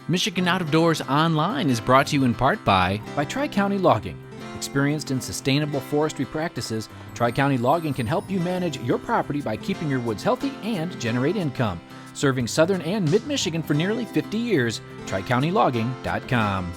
Michigan Out of Doors Online is brought to you in part by Tri-County Logging. Experienced in sustainable forestry practices, Tri-County Logging can help you manage your property by keeping your woods healthy and generate income. Serving southern and mid-Michigan for nearly 50 years, TriCountyLogging.com.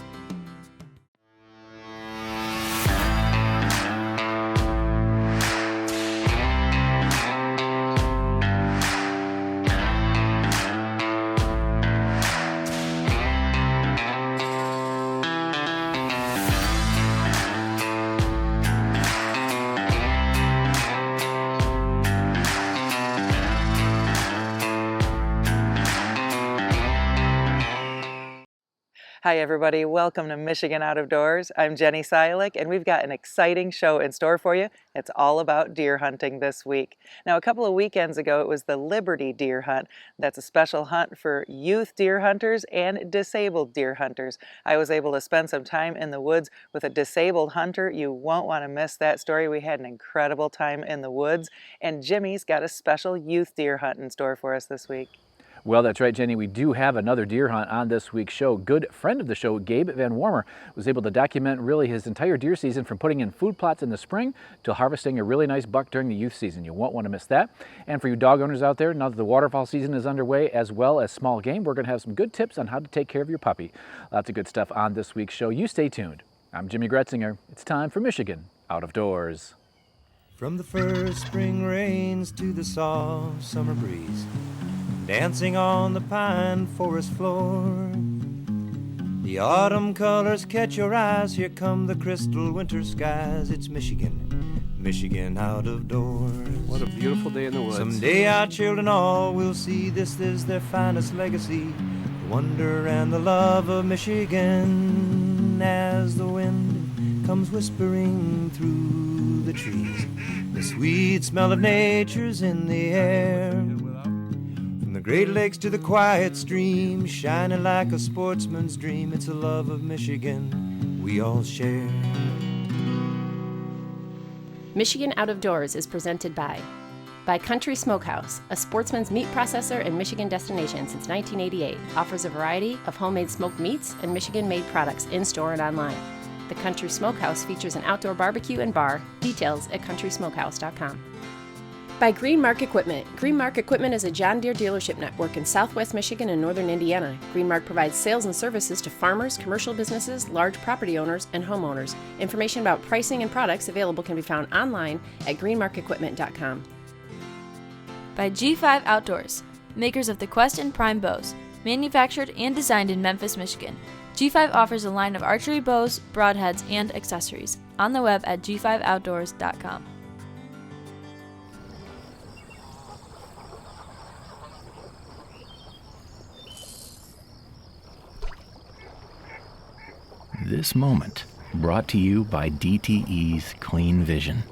Hi everybody, welcome to Michigan Out of Doors. I'm Jenny Silik and we've got an exciting show in store for you. It's all about deer hunting this week. Now a couple of weekends ago it was the Liberty Deer Hunt. That's a special hunt for youth deer hunters and disabled deer hunters. I was able to spend some time in the woods with a disabled hunter. You won't want to miss that story. We had an incredible time in the woods, and Jimmy's got a special youth deer hunt in store for us this week. Well, that's right, Jenny. We do have another deer hunt on this week's show. Good friend of the show, Gabe Van Warmer, was able to document really his entire deer season, from putting in food plots in the spring to harvesting a really nice buck during the youth season. You won't want to miss that. And for you dog owners out there, now that the waterfowl season is underway, as well as small game, we're going to have some good tips on how to take care of your puppy. Lots of good stuff on this week's show. You stay tuned. I'm Jimmy Gretzinger. It's time for Michigan Out of Doors. From the first spring rains to the soft summer breeze, dancing on the pine forest floor, the autumn colors catch your eyes. Here come the crystal winter skies. It's Michigan, Michigan out of doors. What a beautiful day in the woods. Someday our children all will see this is their finest legacy, the wonder and the love of Michigan. As the wind comes whispering through the trees, the sweet smell of nature's in the air. From the Great Lakes to the quiet stream, shining like a sportsman's dream, it's a love of Michigan we all share. Michigan Out of Doors is presented by Country Smokehouse, a sportsman's meat processor and Michigan destination since 1988. Offers a variety of homemade smoked meats and Michigan-made products in-store and online. The Country Smokehouse features an outdoor barbecue and bar. Details at countrysmokehouse.com. By Greenmark Equipment. Greenmark Equipment is a John Deere dealership network in southwest Michigan and northern Indiana. Greenmark provides sales and services to farmers, commercial businesses, large property owners, and homeowners. Information about pricing and products available can be found online at greenmarkequipment.com. By G5 Outdoors, makers of the Quest and Prime bows, manufactured and designed in Memphis, Michigan. G5 offers a line of archery bows, broadheads, and accessories. On the web at g5outdoors.com. This moment brought to you by DTE's Clean Vision.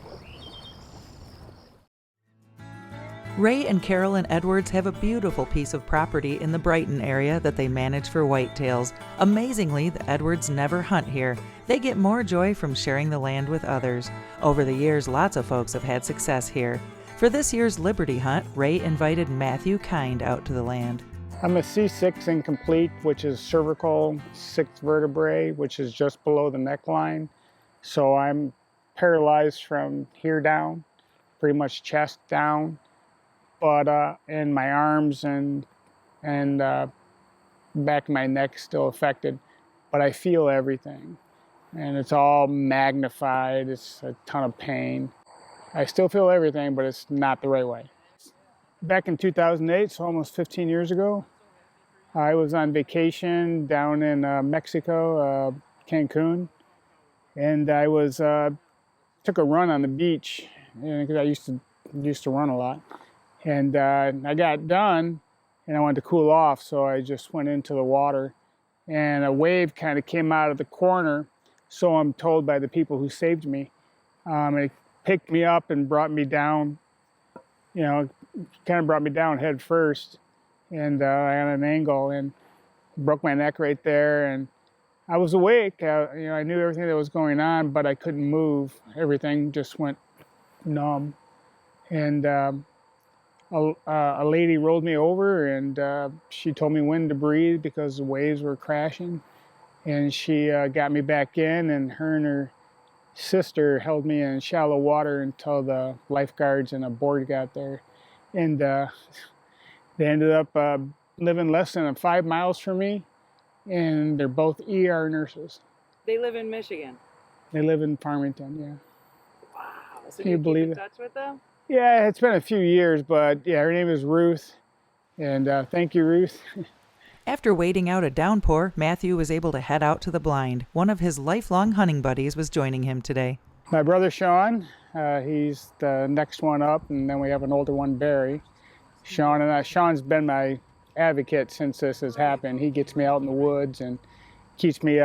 Ray and Carolyn Edwards have a beautiful piece of property in the Brighton area that they manage for whitetails. Amazingly, the Edwards never hunt here. They get more joy from sharing the land with others. Over the years, lots of folks have had success here. For this year's Liberty Hunt, Ray invited Matthew Kind out to the land. I'm a C6 incomplete, which is cervical 6th vertebrae, which is just below the neckline. So I'm paralyzed from here down, pretty much chest down. But in my arms and back of my neck still affected, but I feel everything, and it's all magnified. It's a ton of pain. I still feel everything, but it's not the right way. Back in 2008, so almost 15 years ago, I was on vacation down in Mexico, Cancun, and I was took a run on the beach, because I used to run a lot. And I got done, and I wanted to cool off, so I just went into the water. And a wave kind of came out of the corner, so I'm told by the people who saved me. It picked me up and brought me down, kind of brought me down head first. And I had an angle and broke my neck right there. And I was awake. I knew everything that was going on, but I couldn't move. Everything just went numb. And a lady rolled me over, and she told me when to breathe because the waves were crashing. And she got me back in, and her sister held me in shallow water until the lifeguards and a board got there. And they ended up living less than 5 miles from me, and they're both ER nurses. They live in Michigan. They live in Farmington, yeah. Wow. So Can you believe keep it? in touch with them? Yeah, it's been a few years, but yeah, her name is Ruth, and thank you, Ruth. After waiting out a downpour, Matthew was able to head out to the blind. One of his lifelong hunting buddies was joining him today. My brother Sean, he's the next one up, and then we have an older one, Barry. Sean's been my advocate since this has happened. He gets me out in the woods and keeps me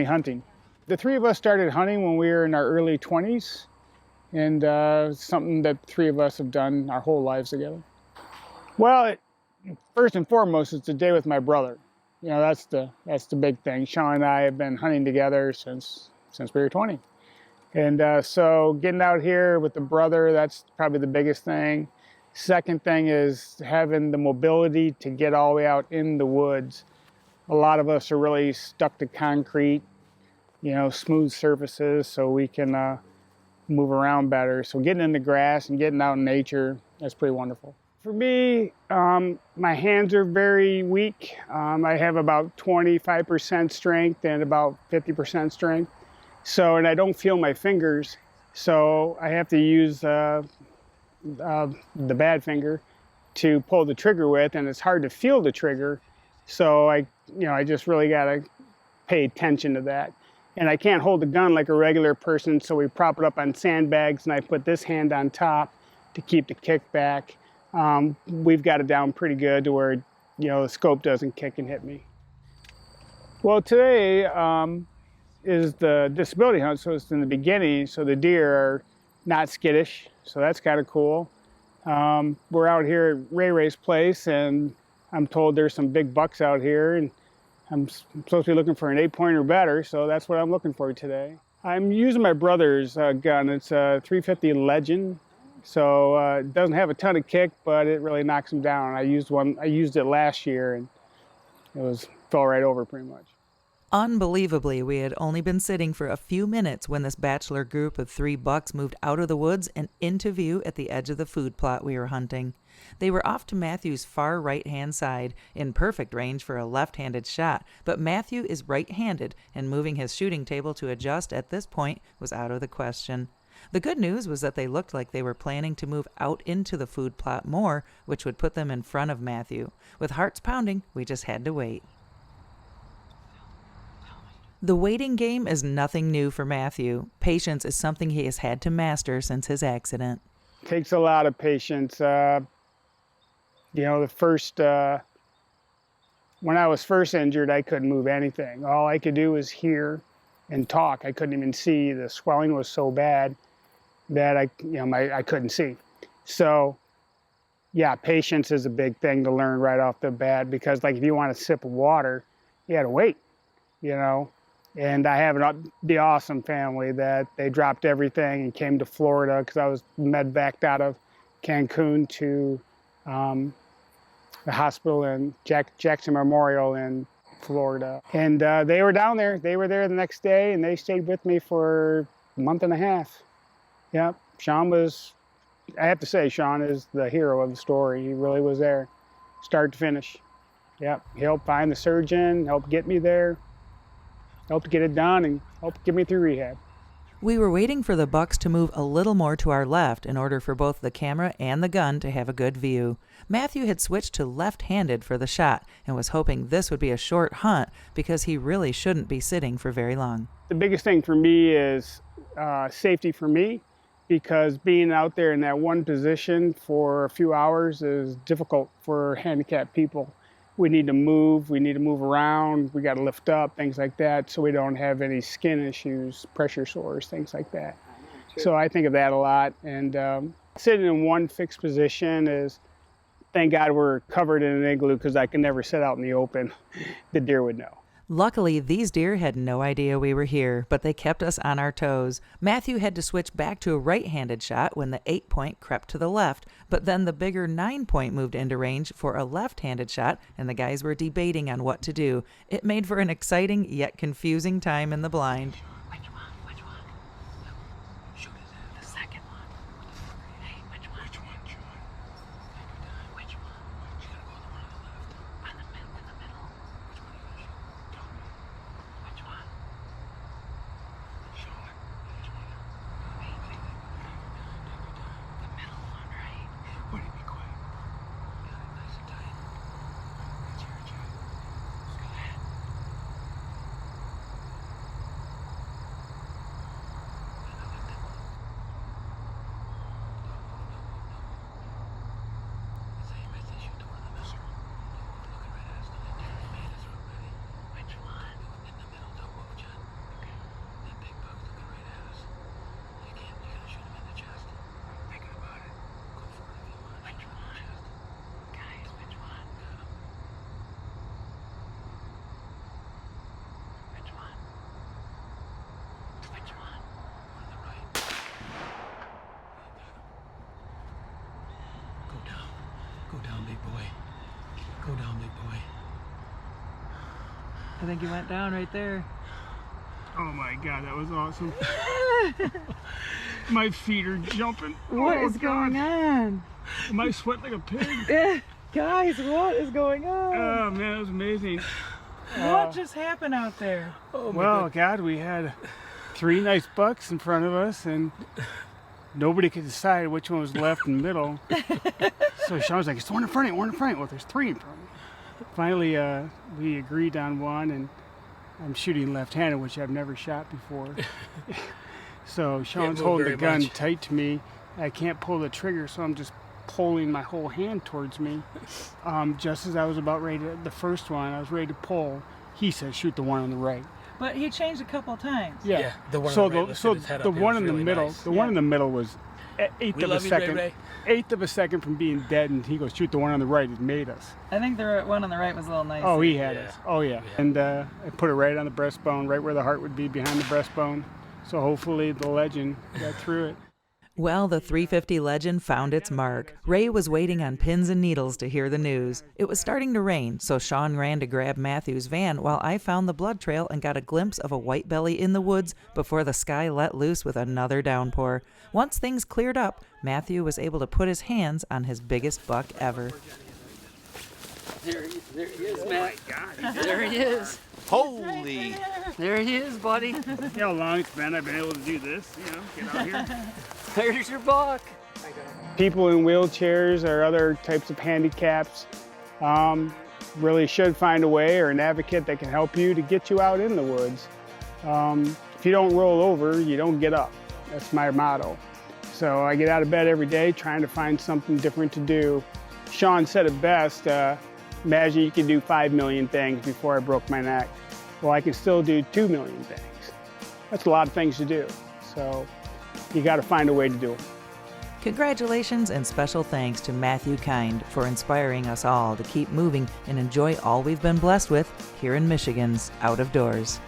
hunting. The three of us started hunting when we were in our early 20s, and something that the three of us have done our whole lives together. Well, first and foremost, it's a day with my brother. You know, that's the big thing. Sean and I have been hunting together since we were 20. And so getting out here with the brother, that's probably the biggest thing. Second thing is having the mobility to get all the way out in the woods. A lot of us are really stuck to concrete, you know, smooth surfaces, so we can move around better. So getting in the grass and getting out in nature, that's pretty wonderful. For me, my hands are very weak. I have about 25% strength and about 50% strength. So, and I don't feel my fingers, so I have to use the bad finger to pull the trigger with, and it's hard to feel the trigger. So I just really gotta pay attention to that. And I can't hold the gun like a regular person, so we prop it up on sandbags, and I put this hand on top to keep the kick back. We've got it down pretty good to where, you know, the scope doesn't kick and hit me. Well, today is the disability hunt, so it's in the beginning, so the deer are not skittish, so that's kind of cool. We're out here at Ray Ray's place, and I'm told there's some big bucks out here, and I'm supposed to be looking for an 8-point or better, so that's what I'm looking for today. I'm using my brother's gun. It's a 350 Legend. So it doesn't have a ton of kick, but it really knocks them down. I used it last year, and it fell right over pretty much. Unbelievably, we had only been sitting for a few minutes when this bachelor group of 3 bucks moved out of the woods and into view at the edge of the food plot we were hunting. They were off to Matthew's far right-hand side, in perfect range for a left-handed shot, but Matthew is right-handed, and moving his shooting table to adjust at this point was out of the question. The good news was that they looked like they were planning to move out into the food plot more, which would put them in front of Matthew. With hearts pounding, we just had to wait. The waiting game is nothing new for Matthew. Patience is something he has had to master since his accident. It takes a lot of patience. You know, when I was first injured, I couldn't move anything. All I could do was hear and talk. I couldn't even see. The swelling was so bad that I couldn't see. So, yeah, patience is a big thing to learn right off the bat, because like if you want a sip of water, you got to wait, you know. And I have the awesome family that they dropped everything and came to Florida, because I was medvaced out of Cancun to the hospital in Jackson Memorial in Florida. And they were down there. They were there the next day, and they stayed with me for a month and a half. Yep. I have to say, Sean is the hero of the story. He really was there, start to finish. Yep. He helped find the surgeon, helped get me there, helped get it done, and helped get me through rehab. We were waiting for the bucks to move a little more to our left in order for both the camera and the gun to have a good view. Matthew had switched to left-handed for the shot and was hoping this would be a short hunt because he really shouldn't be sitting for very long. The biggest thing for me is safety for me, because being out there in that one position for a few hours is difficult for handicapped people. We need to move around, we got to lift up, things like that, so we don't have any skin issues, pressure sores, things like that. So I think of that a lot. And sitting in one fixed position is, thank God we're covered in an igloo, because I can never sit out in the open. The deer would know. Luckily, these deer had no idea we were here, but they kept us on our toes. Matthew had to switch back to a right-handed shot when the 8-point crept to the left, but then the bigger 9-point moved into range for a left-handed shot, and the guys were debating on what to do. It made for an exciting yet confusing time in the blind. Go down, big boy. Go down, big boy. I think he went down right there. Oh my God, that was awesome. My feet are jumping. What is going on? Am I sweating like a pig? Guys, what is going on? Oh man, it was amazing. What just happened out there? Oh my Well, God, we had 3 nice bucks in front of us, and nobody could decide which one was left and middle. So Sean was like, "It's the one in front of you, one in front of you." Well, there's 3 in front of me. Finally, we agreed on one, and I'm shooting left-handed, which I've never shot before. So Sean's holding the gun tight to me. I can't pull the trigger, so I'm just pulling my whole hand towards me. Just as I was about ready to, the first one, I was ready to pull, he said, "Shoot the one on the right." But he changed a couple of times. Yeah. The one so on the right lifted his head up. It one was in the really middle, nice. the one in the middle was eighth of a second. Eighth of a second from being dead, and he goes, "Shoot the one on the right." It made us. I think the one on the right was a little nice. Oh, he had us. Oh yeah. And I put it right on the breastbone, right where the heart would be, behind the breastbone. So hopefully the legend got through it. Well, the 350 Legend found its mark. Ray was waiting on pins and needles to hear the news. It was starting to rain, so Sean ran to grab Matthew's van while I found the blood trail and got a glimpse of a white belly in the woods before the sky let loose with another downpour. Once things cleared up, Matthew was able to put his hands on his biggest buck ever. There he is, Matt. Oh my God. There he is. Holy! There he is, buddy. You know how long it's been I've been able to do this, get out here. There's your buck. People in wheelchairs or other types of handicaps really should find a way, or an advocate that can help you to get you out in the woods. If you don't roll over, you don't get up. That's my motto. So I get out of bed every day trying to find something different to do. Sean said it best, imagine you could do 5 million things before I broke my neck. Well, I can still do 2 million things. That's a lot of things to do. So you got to find a way to do it. Congratulations and special thanks to Matthew Kind for inspiring us all to keep moving and enjoy all we've been blessed with here in Michigan's Out of Doors.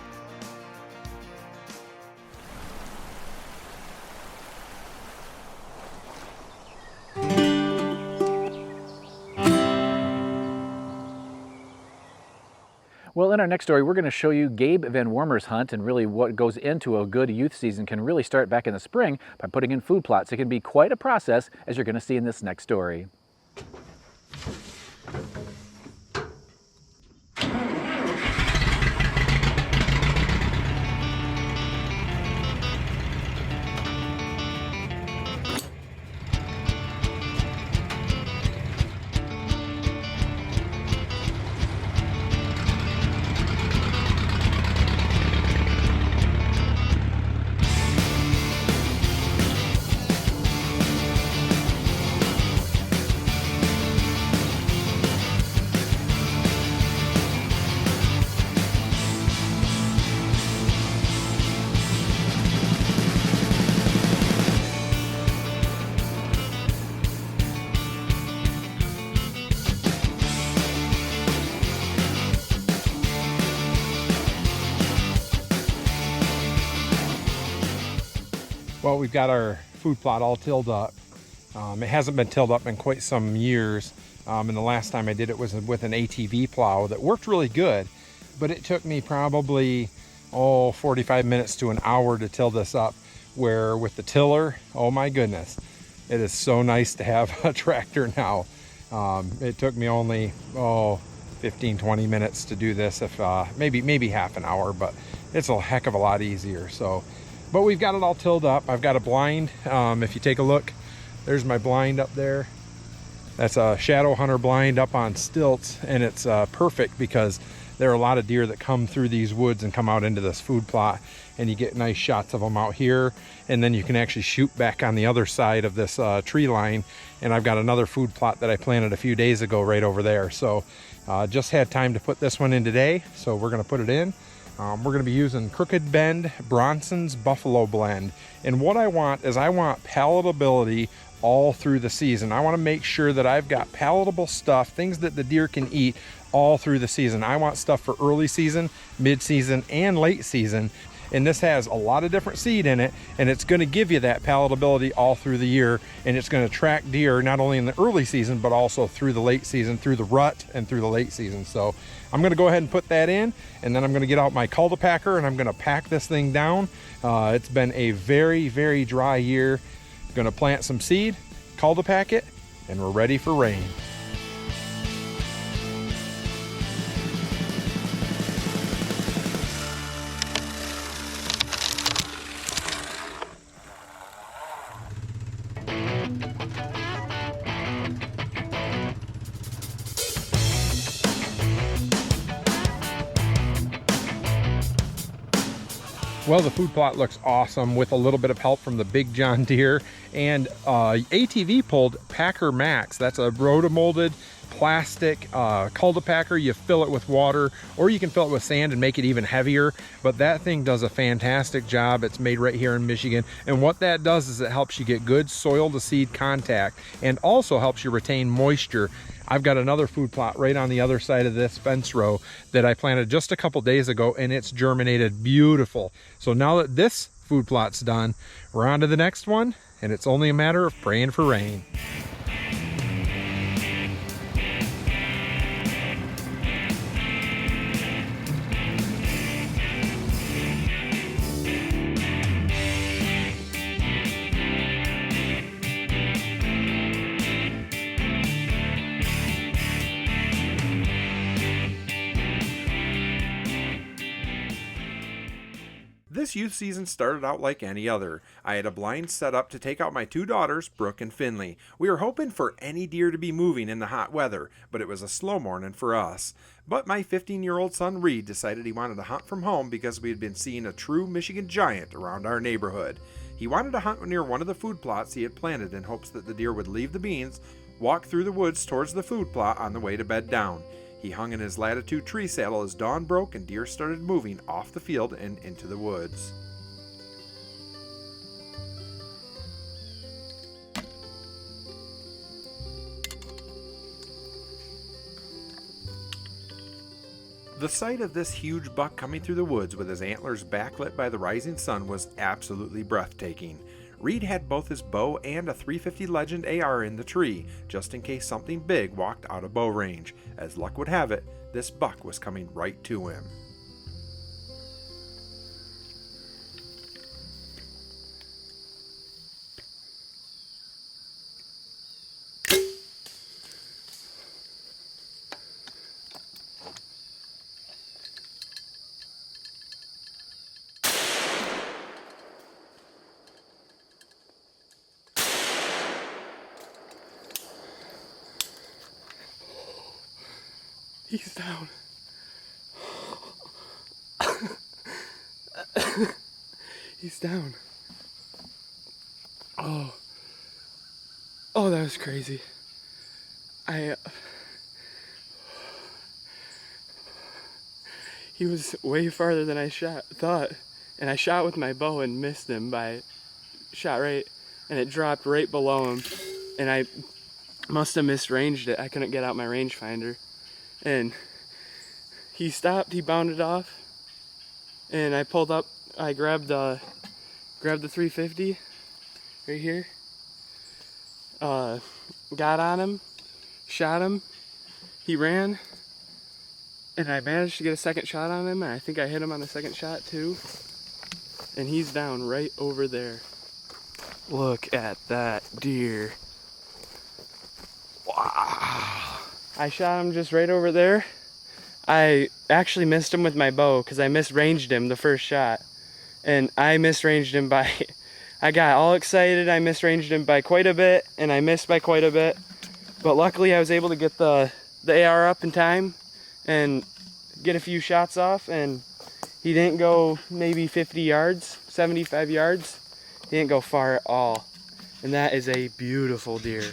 Well, in our next story, we're going to show you Gabe Van Wormer's hunt, and really what goes into a good youth season can really start back in the spring by putting in food plots. It can be quite a process, as you're going to see in this next story. Well, we've got our food plot all tilled up. It hasn't been tilled up in quite some years. And the last time I did it was with an ATV plow that worked really good. But it took me probably, 45 minutes to an hour to till this up. Where with the tiller, oh my goodness, it is so nice to have a tractor now. It took me only, 15, 20 minutes to do this, if maybe half an hour, but it's a heck of a lot easier. So, but we've got it all tilled up. I've got a blind. If you take a look, there's my blind up there. That's a Shadow Hunter blind up on stilts, and it's perfect because there are a lot of deer that come through these woods and come out into this food plot, and you get nice shots of them out here, and then you can actually shoot back on the other side of this tree line. And I've got another food plot that I planted a few days ago right over there. So just had time to put this one in today, so we're going to put it in. We're going to be using Crooked Bend Bronson's Buffalo Blend. And what I want is I want palatability all through the season. I want to make sure that I've got palatable stuff, things that the deer can eat all through the season. I want stuff for early season, mid-season, and late season. And this has a lot of different seed in it, and it's going to give you that palatability all through the year, and it's going to attract deer not only in the early season but also through the late season, through the rut and through the late season. So I'm going to go ahead and put that in, and then I'm going to get out my Cultipacker and I'm going to pack this thing down. It's been a very, very dry year. Going to plant some seed, Cultipack it, and we're ready for rain. Well, the food plot looks awesome with a little bit of help from the big John Deere, and ATV pulled Packer Max. That's a rotomolded plastic Cultipacker. You fill it with water, or you can fill it with sand and make it even heavier, but that thing does a fantastic job. It's made right here in Michigan, and what that does is it helps you get good soil to seed contact and also helps you retain moisture. I've got another food plot right on the other side of this fence row that I planted just a couple days ago, and it's germinated beautiful. So now that this food plot's done, we're on to the next one, and it's only a matter of praying for rain. This youth season started out like any other. I had a blind set up to take out my two daughters, Brooke and Finley. We were hoping for any deer to be moving in the hot weather, but it was a slow morning for us. But my 15-year-old son Reed decided he wanted to hunt from home because we had been seeing a true Michigan giant around our neighborhood. He wanted to hunt near one of the food plots he had planted in hopes that the deer would leave the beans, walk through the woods towards the food plot on the way to bed down. He hung in his Latitude tree saddle as dawn broke and deer started moving off the field and into the woods. The sight of this huge buck coming through the woods with his antlers backlit by the rising sun was absolutely breathtaking. Reed had both his bow and a .350 Legend AR in the tree, just in case something big walked out of bow range. As luck would have it, this buck was coming right to him. He's down. He's down. Oh, that was crazy. He was way farther than I thought, and I shot with my bow and missed him shot right, and it dropped right below him, and I must have misranged it. I couldn't get out my rangefinder. And he stopped, he bounded off, and I pulled up, I grabbed the .350, right here. Got on him, shot him, he ran, and I managed to get a second shot on him, and I think I hit him on the second shot too. And he's down right over there. Look at that deer. Wow. I shot him just right over there. I actually missed him with my bow because I misranged him the first shot. And I misranged him by, I got all excited, I misranged him by quite a bit, and I missed by quite a bit. But luckily I was able to get the AR up in time and get a few shots off, and he didn't go maybe 50 yards, 75 yards. He didn't go far at all. And that is a beautiful deer.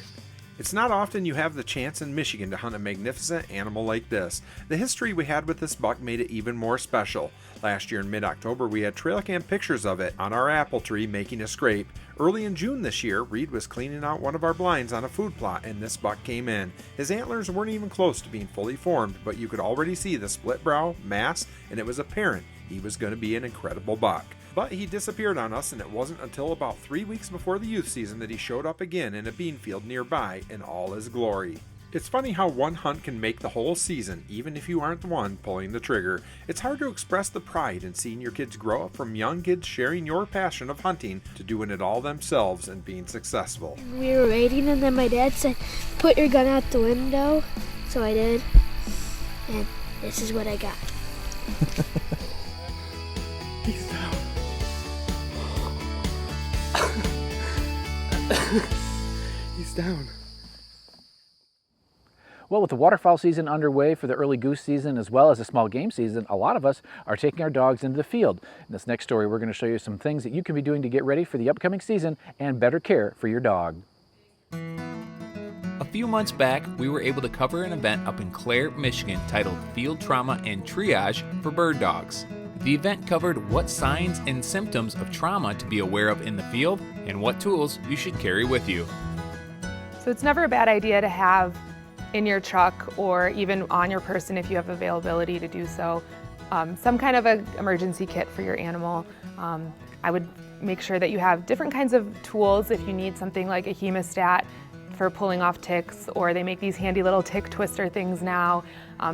It's not often you have the chance in Michigan to hunt a magnificent animal like this. The history we had with this buck made it even more special. Last year in mid-October, we had trail cam pictures of it on our apple tree making a scrape. Early in June this year, Reed was cleaning out one of our blinds on a food plot and this buck came in. His antlers weren't even close to being fully formed, but you could already see the split brow, mass, and it was apparent he was going to be an incredible buck. But he disappeared on us, and it wasn't until about 3 weeks before the youth season that he showed up again in a bean field nearby in all his glory. It's funny how one hunt can make the whole season, even if you aren't the one pulling the trigger. It's hard to express the pride in seeing your kids grow up from young kids sharing your passion of hunting to doing it all themselves and being successful. We were raiding, and then my dad said, "Put your gun out the window." So I did, and this is what I got. He's down. He's down. Well, with the waterfowl season underway for the early goose season as well as the small game season, a lot of us are taking our dogs into the field. In this next story, we're going to show you some things that you can be doing to get ready for the upcoming season and better care for your dog. A few months back, we were able to cover an event up in Clare, Michigan titled Field Trauma and Triage for Bird Dogs. The event covered what signs and symptoms of trauma to be aware of in the field and what tools you should carry with you. So it's never a bad idea to have in your truck or even on your person if you have availability to do so, some kind of an emergency kit for your animal. I would make sure that you have different kinds of tools if you need something like a hemostat for pulling off ticks, or they make these handy little tick twister things now.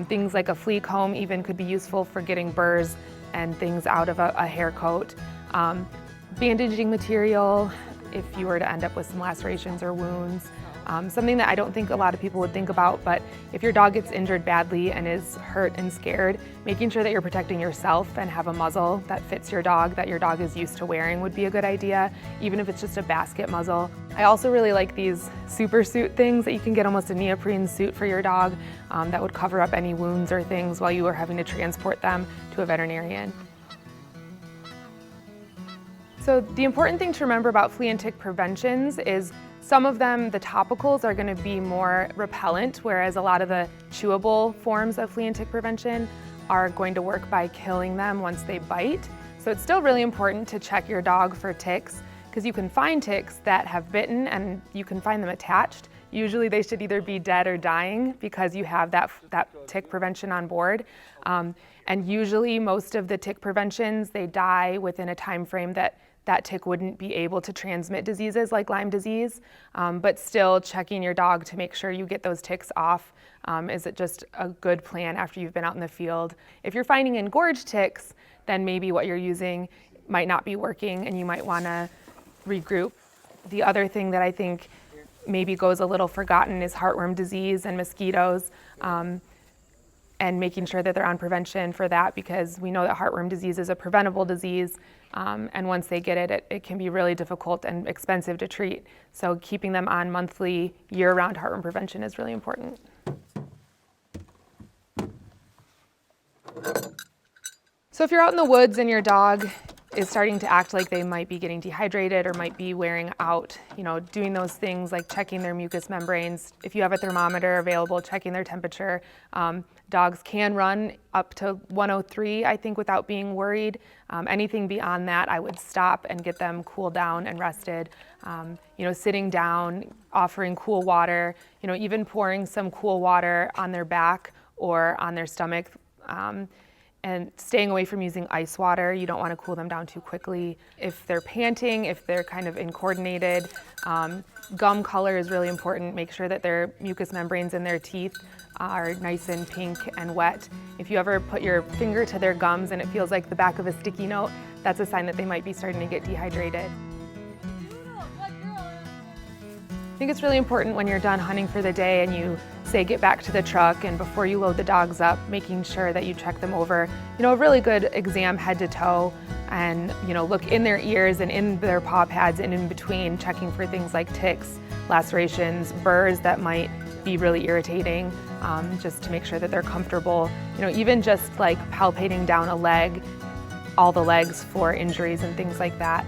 Things like a flea comb even could be useful for getting burrs and things out of a hair coat. Bandaging material if you were to end up with some lacerations or wounds. Something that I don't think a lot of people would think about, but if your dog gets injured badly and is hurt and scared, making sure that you're protecting yourself and have a muzzle that fits your dog, that your dog is used to wearing, would be a good idea, even if it's just a basket muzzle. I also really like these super suit things that you can get, almost a neoprene suit for your dog that would cover up any wounds or things while you are having to transport them to a veterinarian. So the important thing to remember about flea and tick preventions is some of them, the topicals, are going to be more repellent, whereas a lot of the chewable forms of flea and tick prevention are going to work by killing them once they bite. So it's still really important to check your dog for ticks, because you can find ticks that have bitten and you can find them attached. Usually they should either be dead or dying because you have that tick prevention on board. And usually most of the tick preventions, they die within a time frame that tick wouldn't be able to transmit diseases like Lyme disease, but still checking your dog to make sure you get those ticks off is just a good plan after you've been out in the field. If you're finding engorged ticks, then maybe what you're using might not be working and you might want to regroup. The other thing that I think maybe goes a little forgotten is heartworm disease and mosquitoes, and making sure that they're on prevention for that, because we know that heartworm disease is a preventable disease, and once they get it, it can be really difficult and expensive to treat. So keeping them on monthly, year-round heartworm prevention is really important. So if you're out in the woods and your dog is starting to act like they might be getting dehydrated or might be wearing out, doing those things like checking their mucous membranes. If you have a thermometer available, checking their temperature. Dogs can run up to 103, I think, without being worried. Anything beyond that, I would stop and get them cooled down and rested. Sitting down, offering cool water, even pouring some cool water on their back or on their stomach. and staying away from using ice water. You don't want to cool them down too quickly. If they're panting, if they're kind of incoordinated, gum color is really important. Make sure that their mucous membranes in their teeth are nice and pink and wet. If you ever put your finger to their gums and it feels like the back of a sticky note, that's a sign that they might be starting to get dehydrated. I think it's really important when you're done hunting for the day and you say get back to the truck, and before you load the dogs up, making sure that you check them over, a really good exam head to toe, and look in their ears and in their paw pads and in between, checking for things like ticks, lacerations, burrs that might be really irritating, just to make sure that they're comfortable. Even just like palpating down a leg, all the legs for injuries and things like that.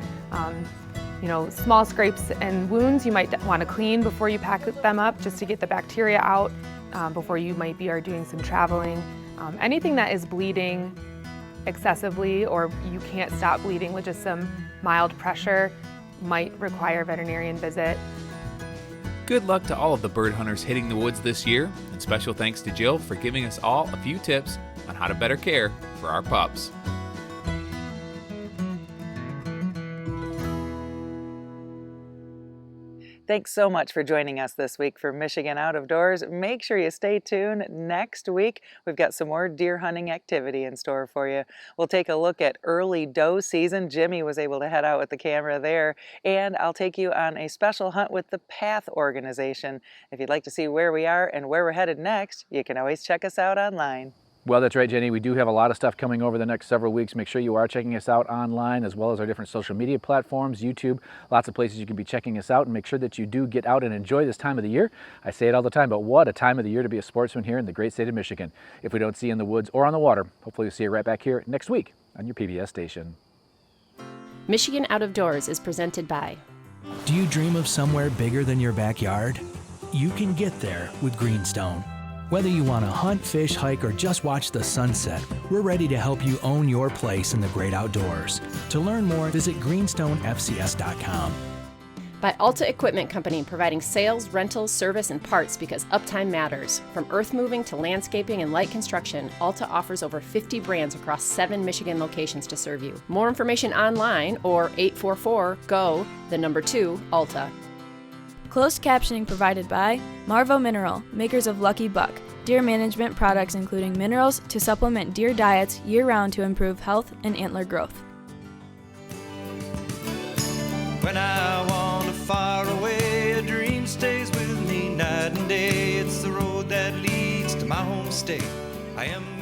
Small scrapes and wounds you might want to clean before you pack them up, just to get the bacteria out before you are doing some traveling. Anything that is bleeding excessively, or you can't stop bleeding with just some mild pressure, might require a veterinarian visit. Good luck to all of the bird hunters hitting the woods this year, and special thanks to Jill for giving us all a few tips on how to better care for our pups. Thanks so much for joining us this week for Michigan Out of Doors. Make sure you stay tuned. Next week, we've got some more deer hunting activity in store for you. We'll take a look at early doe season. Jimmy was able to head out with the camera there. And I'll take you on a special hunt with the PATH organization. If you'd like to see where we are and where we're headed next, you can always check us out online. Well, that's right, Jenny. We do have a lot of stuff coming over the next several weeks. Make sure you are checking us out online, as well as our different social media platforms, YouTube, lots of places you can be checking us out, and make sure that you do get out and enjoy this time of the year. I say it all the time, but what a time of the year to be a sportsman here in the great state of Michigan. If we don't see you in the woods or on the water, hopefully we'll see you right back here next week on your PBS station. Michigan Out of Doors is presented by. Do you dream of somewhere bigger than your backyard? You can get there with Greenstone. Whether you want to hunt, fish, hike, or just watch the sunset, we're ready to help you own your place in the great outdoors. To learn more, visit greenstonefcs.com. By Alta Equipment Company, providing sales, rentals, service, and parts because uptime matters. From earth moving to landscaping and light construction, Alta offers over 50 brands across 7 Michigan locations to serve you. More information online or 844-GO-2-ALTA. Closed captioning provided by Marvo Mineral, makers of Lucky Buck, deer management products including minerals to supplement deer diets year-round to improve health and antler growth. When I wander far away, a dream stays with me night and day. It's the road that leads to my home state. I am